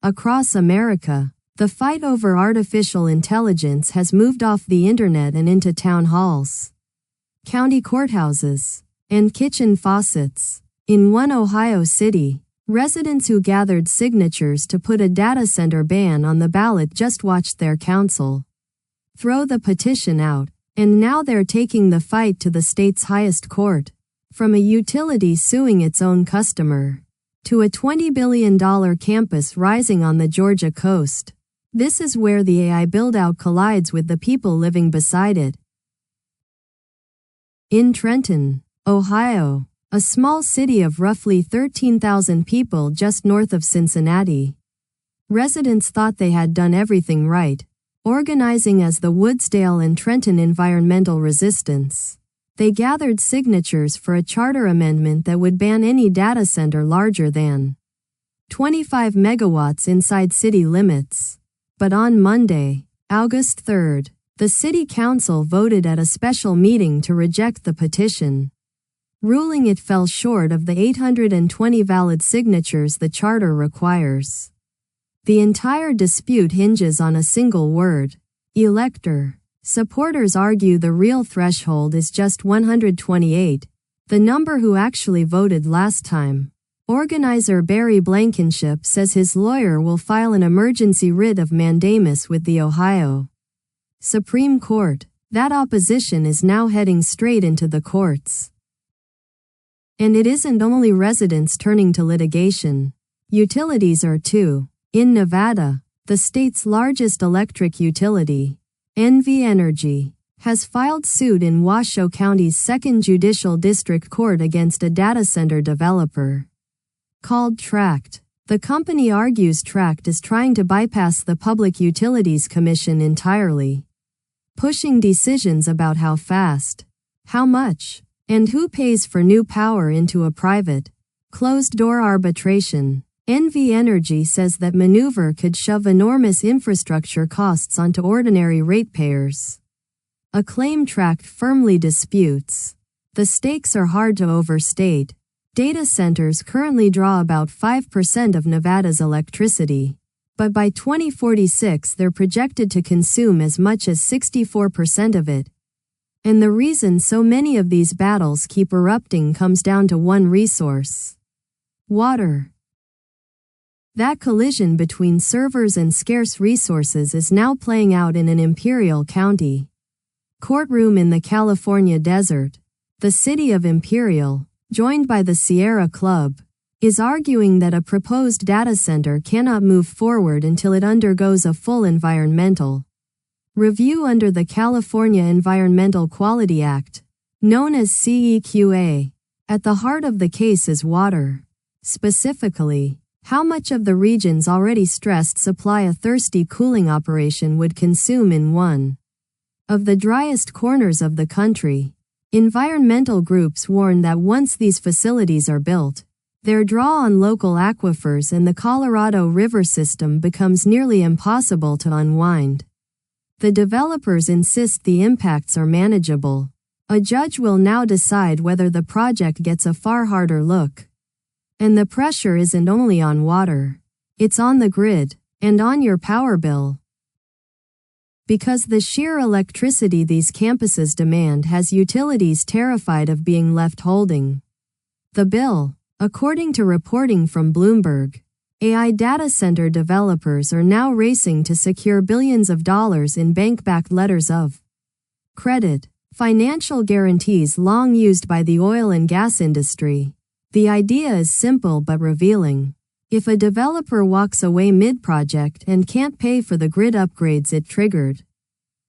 Across America, the fight over artificial intelligence has moved off the internet and into town halls, county courthouses, and kitchen faucets. In one Ohio city, residents who gathered signatures to put a data center ban on the ballot just watched their council throw the petition out, and now they're taking the fight to the state's highest court. From a utility suing its own customer, to a $20 billion campus rising on the Georgia coast, this is where the AI buildout collides with the people living beside it. In Trenton, Ohio, a small city of roughly 13,000 people just north of Cincinnati, residents thought they had done everything right, organizing as the Woodsdale and Trenton Environmental Resistance. They gathered signatures for a charter amendment that would ban any data center larger than 25 megawatts inside city limits. But on Monday, August 3rd, the city council voted at a special meeting to reject the petition, ruling it fell short of the 820 valid signatures the charter requires. The entire dispute hinges on a single word: elector. Supporters argue the real threshold is just 128, the number who actually voted last time. Organizer Barry Blankenship says his lawyer will file an emergency writ of mandamus with the Ohio Supreme Court. That opposition is now heading straight into the courts. And it isn't only residents turning to litigation. Utilities are too. In Nevada, the state's largest electric utility, NV Energy, has filed suit in Washoe County's 2nd Judicial District Court against a data center developer called Tract. The company argues Tract is trying to bypass the Public Utilities Commission entirely, pushing decisions about how fast, how much, and who pays for new power into a private, closed-door arbitration. NV Energy says that maneuver could shove enormous infrastructure costs onto ordinary ratepayers, a claim Tract firmly disputes. The stakes are hard to overstate. Data centers currently draw about 5% of Nevada's electricity, but by 2046 they're projected to consume as much as 64% of it. And the reason so many of these battles keep erupting comes down to one resource: water. That collision between servers and scarce resources is now playing out in an Imperial County courtroom in the California desert. The city of Imperial, joined by the Sierra Club, is arguing that a proposed data center cannot move forward until it undergoes a full environmental review under the California Environmental Quality Act, known as CEQA. At the heart of the case is water. Specifically, how much of the region's already stressed supply a thirsty cooling operation would consume in one of the driest corners of the country. Environmental groups warn that once these facilities are built, their draw on local aquifers and the Colorado River system becomes nearly impossible to unwind. The developers insist the impacts are manageable. A judge will now decide whether the project gets a far harder look. And the pressure isn't only on water. It's on the grid, and on your power bill. Because the sheer electricity these campuses demand has utilities terrified of being left holding the bill. According to reporting from Bloomberg, AI data center developers are now racing to secure billions of dollars in bank-backed letters of credit, financial guarantees long used by the oil and gas industry. The idea is simple but revealing. If a developer walks away mid-project and can't pay for the grid upgrades it triggered,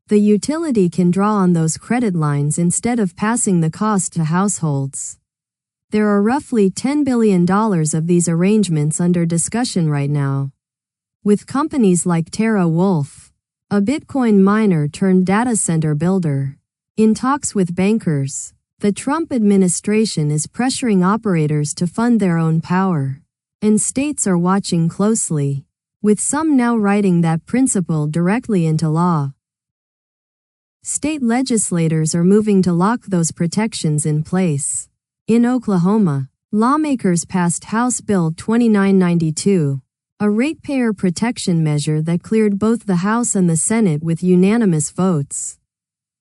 the utility can draw on those credit lines instead of passing the cost to households. There are roughly $10 billion of these arrangements under discussion right now, with companies like TeraWulf, a Bitcoin miner turned data center builder, in talks with bankers. The Trump administration is pressuring operators to fund their own power, and states are watching closely, with some now writing that principle directly into law. State legislators are moving to lock those protections in place. In Oklahoma, lawmakers passed House Bill 2992, a ratepayer protection measure that cleared both the House and the Senate with unanimous votes.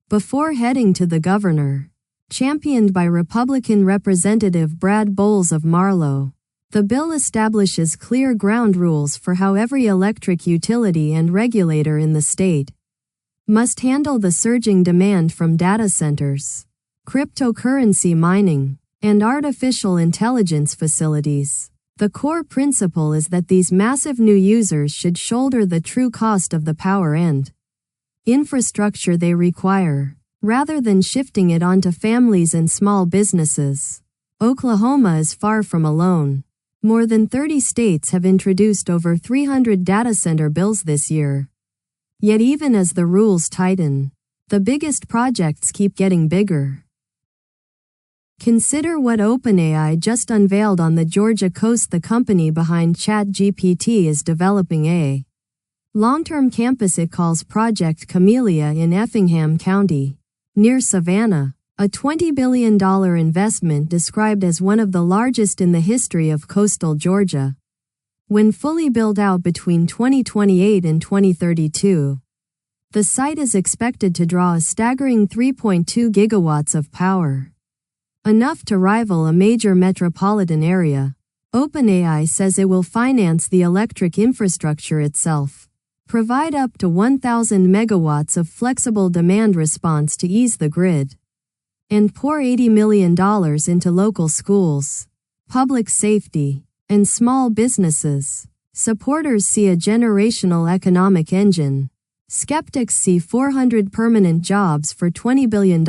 Before heading to the governor, championed by Republican Representative Brad Bowles of Marlow, the bill establishes clear ground rules for how every electric utility and regulator in the state must handle the surging demand from data centers, cryptocurrency mining, and artificial intelligence facilities. The core principle is that these massive new users should shoulder the true cost of the power and infrastructure they require, rather than shifting it onto families and small businesses. Oklahoma is far from alone. More than 30 states have introduced over 300 data center bills this year. Yet even as the rules tighten, the biggest projects keep getting bigger. Consider what OpenAI just unveiled on the Georgia coast. The company behind ChatGPT is developing a long-term campus it calls Project Camellia in Effingham County, near Savannah, a $20 billion investment described as one of the largest in the history of coastal Georgia. When fully built out between 2028 and 2032, the site is expected to draw a staggering 3.2 gigawatts of power, enough to rival a major metropolitan area. OpenAI says it will finance the electric infrastructure itself, provide up to 1,000 megawatts of flexible demand response to ease the grid, and pour $80 million into local schools, public safety, and small businesses. Supporters see a generational economic engine. Skeptics see 400 permanent jobs for $20 billion.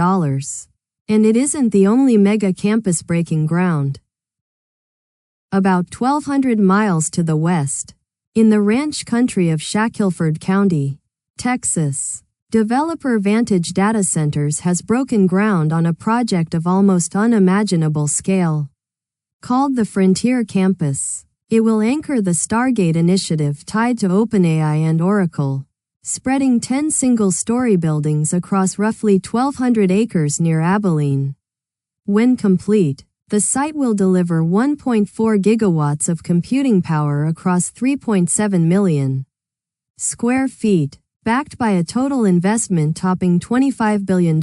And it isn't the only mega campus breaking ground. About 1,200 miles to the west, in the ranch country of Shackelford County, Texas, developer Vantage Data Centers has broken ground on a project of almost unimaginable scale. Called the Frontier Campus, it will anchor the Stargate initiative tied to OpenAI and Oracle, spreading 10 single-story buildings across roughly 1,200 acres near Abilene. When complete, the site will deliver 1.4 gigawatts of computing power across 3.7 million square feet, backed by a total investment topping $25 billion.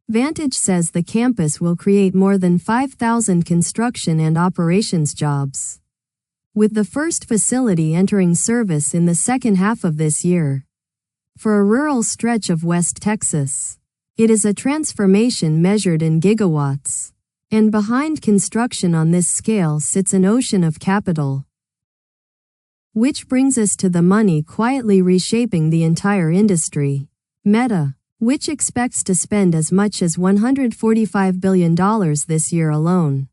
Vantage says the campus will create more than 5,000 construction and operations jobs, with the first facility entering service in the second half of this year. For a rural stretch of West Texas, it is a transformation measured in gigawatts. And behind construction on this scale sits an ocean of capital. Which brings us to the money quietly reshaping the entire industry. Meta, which expects to spend as much as $145 billion this year alone,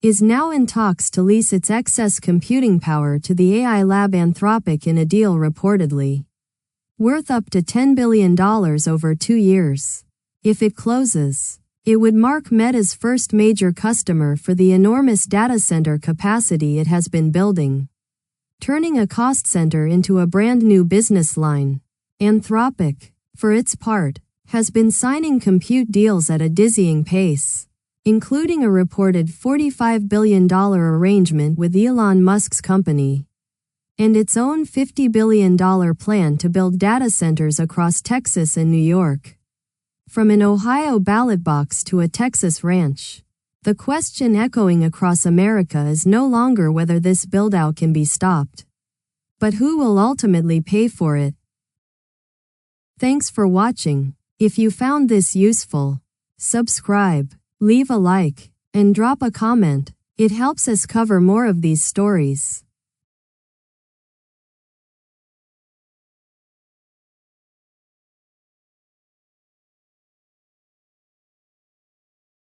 is now in talks to lease its excess computing power to the AI lab Anthropic in a deal reportedly worth up to $10 billion over 2 years. If it closes, it would mark Meta's first major customer for the enormous data center capacity it has been building, turning a cost center into a brand new business line. Anthropic, for its part, has been signing compute deals at a dizzying pace, including a reported $45 billion arrangement with Elon Musk's company, and its own $50 billion plan to build data centers across Texas and New York. From an Ohio ballot box to a Texas ranch, the question echoing across America is no longer whether this buildout can be stopped, but who will ultimately pay for it. Thanks for watching. If you found this useful, subscribe, leave a like, and drop a comment. It helps us cover more of these stories.